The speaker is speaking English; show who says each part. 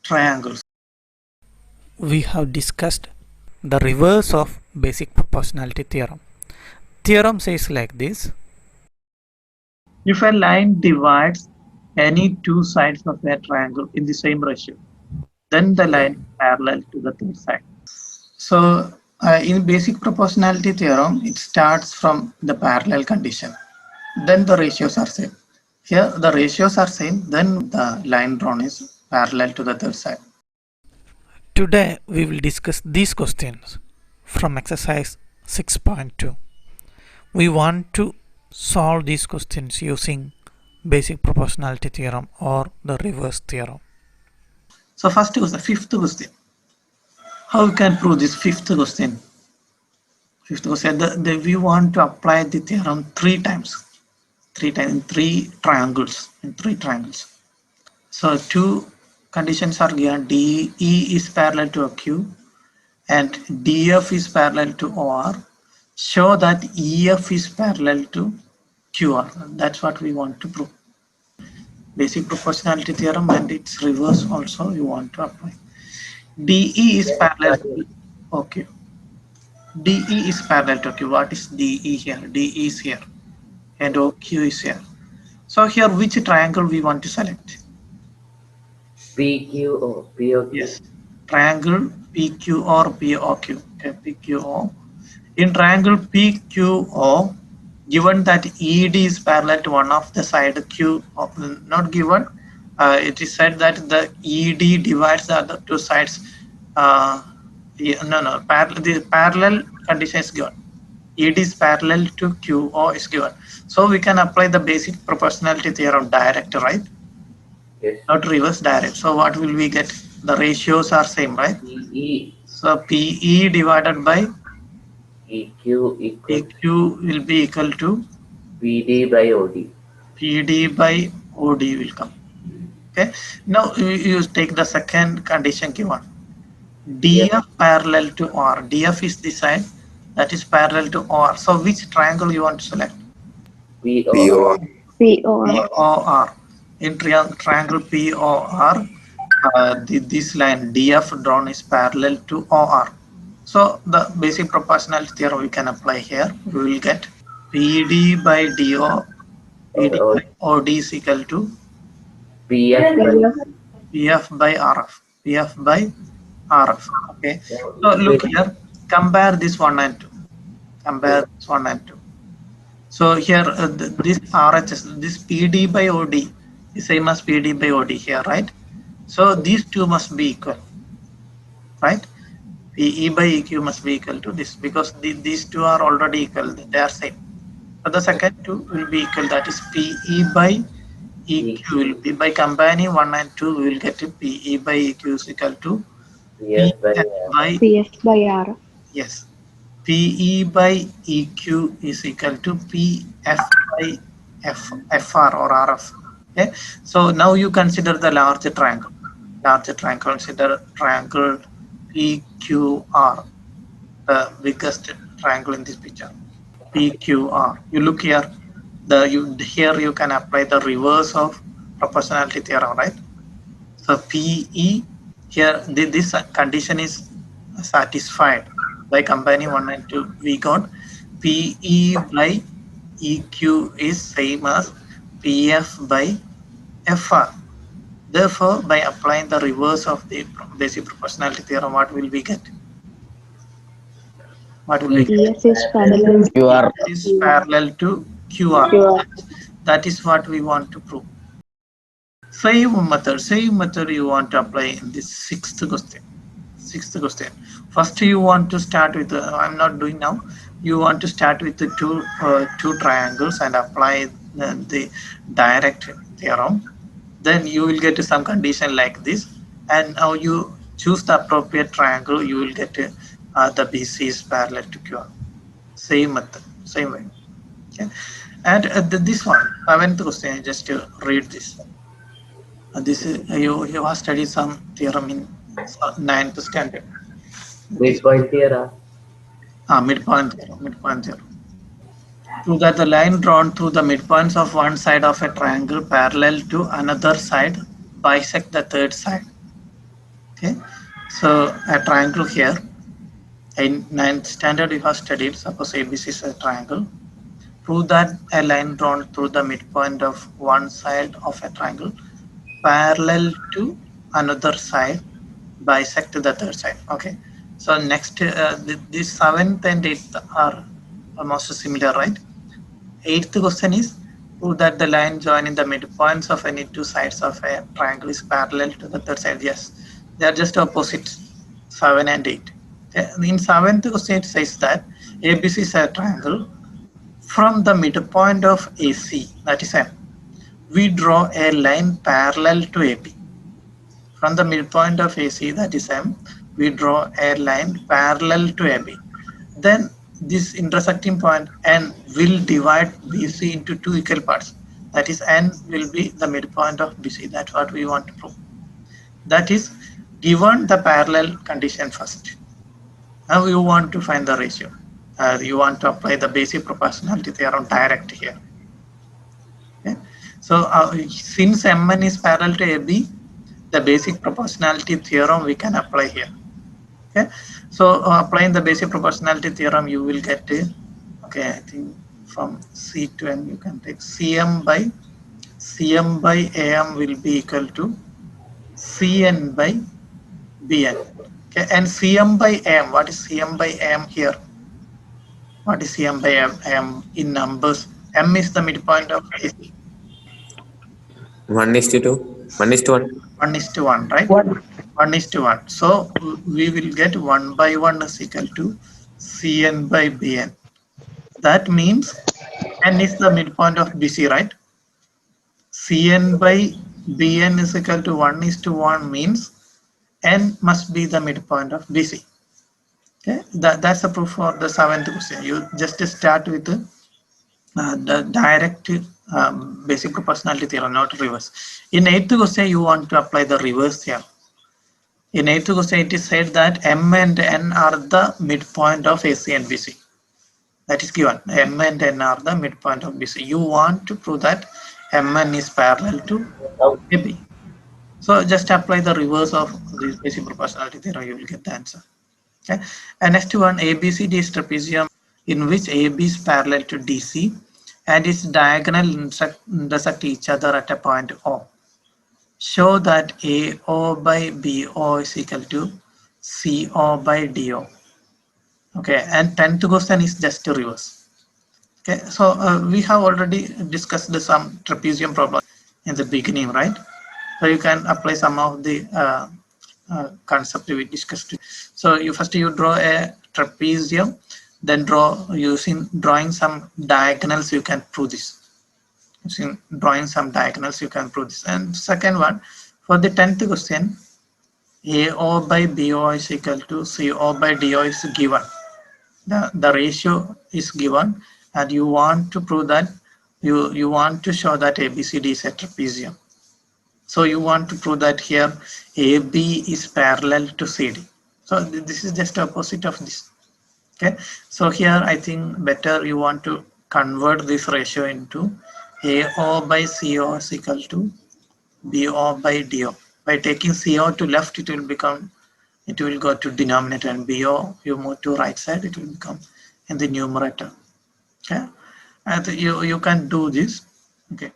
Speaker 1: triangles.
Speaker 2: We have discussed the reverse of basic proportionality theorem. Theorem says like this.
Speaker 1: If a line divides any two sides of a triangle in the same ratio, then the line is parallel to the third side. So in basic proportionality theorem, it starts from the parallel condition. Then the ratios are same. Here the ratios are same, then the line drawn is parallel to the third side.
Speaker 2: Today we will discuss these questions from exercise 6.2. We want to solve these questions using basic proportionality theorem or the reverse theorem.
Speaker 1: So first was the fifth question. How we can prove this fifth question? Fifth question, we want to apply the theorem three times in three triangles. So two conditions are given. DE is parallel to a Q and DF is parallel to OR. Show that EF is parallel to QR. That's what we want to prove. Basic proportionality theorem and its reverse also you want to apply. DE is parallel to OQ. DE is parallel to Q. What is DE here? DE is here and OQ is here. So here which triangle we want to select?
Speaker 3: PQO, POQ.
Speaker 1: Yes, triangle PQ or POQ. Okay, PQO. In triangle PQO, given that ED is parallel to one of the side Q, not given, it is said that the ED divides the other two sides. The parallel condition is given. ED is parallel to QO is given. So we can apply the basic proportionality theorem direct, right?
Speaker 3: Yes.
Speaker 1: Not reverse, direct. So what will we get? The ratios are same, right?
Speaker 3: PE.
Speaker 1: So PE divided by
Speaker 3: EQ
Speaker 1: will be equal to
Speaker 3: PD by OD.
Speaker 1: PD by OD will come. Okay. Now you take the second condition given. DF parallel to OR. DF is the side that is parallel to OR. So which triangle you want to select?
Speaker 3: POR.
Speaker 1: POR. In triangle POR, this line DF drawn is parallel to OR. So the basic proportionality theorem we can apply here. We will get PD by DO, PD by OD is equal to PF by RF. PF by RF. Okay. So look here. Compare this one and two. Compare this one and two. So here this RHS, this PD by OD is same as PD by OD here, right? So these two must be equal, right? PE by EQ must be equal to this because these two are already equal, they are same. So the second two will be equal, that is PE by EQ will be, by combining 1 and 2 we will get to PE by EQ is equal to
Speaker 4: PF by R.
Speaker 1: Yes, PE by EQ is equal to PF by FR or RF. Okay, so now you consider the larger triangle. Consider triangle PQR, the biggest triangle in this picture. PQR. You look here. Here you can apply the reverse of proportionality theorem, right? So PE here this condition is satisfied by combining 1 and 2. We got PE by EQ is same as PF by FR. Therefore, by applying the reverse of the basic proportionality theorem, what will we get? What will we get?
Speaker 4: EF is parallel to
Speaker 5: QR.
Speaker 1: Is parallel to QR. That is what we want to prove. Same method you want to apply in this sixth question. First you want to start with, I'm not doing now, you want to start with the two triangles and apply the direct theorem. Then you will get to some condition like this, and now you choose the appropriate triangle, you will get the BC is parallel to QR. Same method, same way. Okay. And this one, 7th question, just to read this. This is you have studied some theorem in 9th standard.
Speaker 3: Midpoint theorem.
Speaker 1: Midpoint theorem. Prove that the line drawn through the midpoints of one side of a triangle parallel to another side bisect the third side. Okay, so a triangle here. In 9th standard, you have studied. Suppose ABC is a triangle. Prove that a line drawn through the midpoint of one side of a triangle parallel to another side bisect the third side. Okay, so next this 7th and 8th are almost similar, right? 8th question is prove that the line joining the midpoints of any two sides of a triangle is parallel to the third side. Yes, they are just opposite, 7 and 8. Okay. In 7th question it says that ABC is a triangle. From the midpoint of AC, that is M, we draw a line parallel to AB. From the midpoint of AC, that is M, we draw a line parallel to AB. Then this intersecting point N will divide BC into two equal parts. That is, N will be the midpoint of BC. That's what we want to prove. That is, given the parallel condition first. Now you want to find the ratio. You want to apply the basic proportionality theorem direct here. Okay. So since Mn is parallel to AB, the basic proportionality theorem we can apply here. Okay, so applying the basic proportionality theorem, you will get okay, I think from C to N you can take Cm by Am will be equal to Cn by Bn. Okay, and Cm by Am, what is Cm by Am here? What is Cm by Am in numbers? M is the midpoint of AC.
Speaker 4: 1:2. 1:1.
Speaker 1: 1:1, right? 1:1. So we will get 1 by 1 is equal to Cn by Bn. That means N is the midpoint of BC, right? Cn by Bn is equal to 1:1 means N must be the midpoint of BC. Okay, that's the proof for the 7th question. You just start with the direct basic proportionality theorem, not reverse. In 8th question, you want to apply the reverse theorem. In 8th question, it is said that M and N are the midpoint of AC and BC. That is given. M and N are the midpoint of BC. You want to prove that Mn is parallel to AB. So just apply the reverse of this basic proportionality theorem, you will get the answer. Okay. And next one, ABCD is trapezium in which AB is parallel to DC and its diagonal intersect each other at a point O. Show that AO by BO is equal to CO by DO. Okay, and 10th question is just a reverse. Okay, so we have already discussed some trapezium problem in the beginning, right? So you can apply some of the concept we discussed. So you draw a trapezium, then drawing some diagonals, you can prove this. Using drawing some diagonals, you can prove this. And second one, for the 10th question, AO by BO is equal to CO by DO is given. The ratio is given, and you want to prove that you want to show that ABCD is a trapezium. So you want to prove that here AB is parallel to CD. So this is just opposite of this. Okay. So here I think better you want to convert this ratio into AO by CO is equal to BO by DO. By taking CO to left, it will go to denominator, and BO you move to right side, it will become in the numerator. Okay, and you can do this. Okay.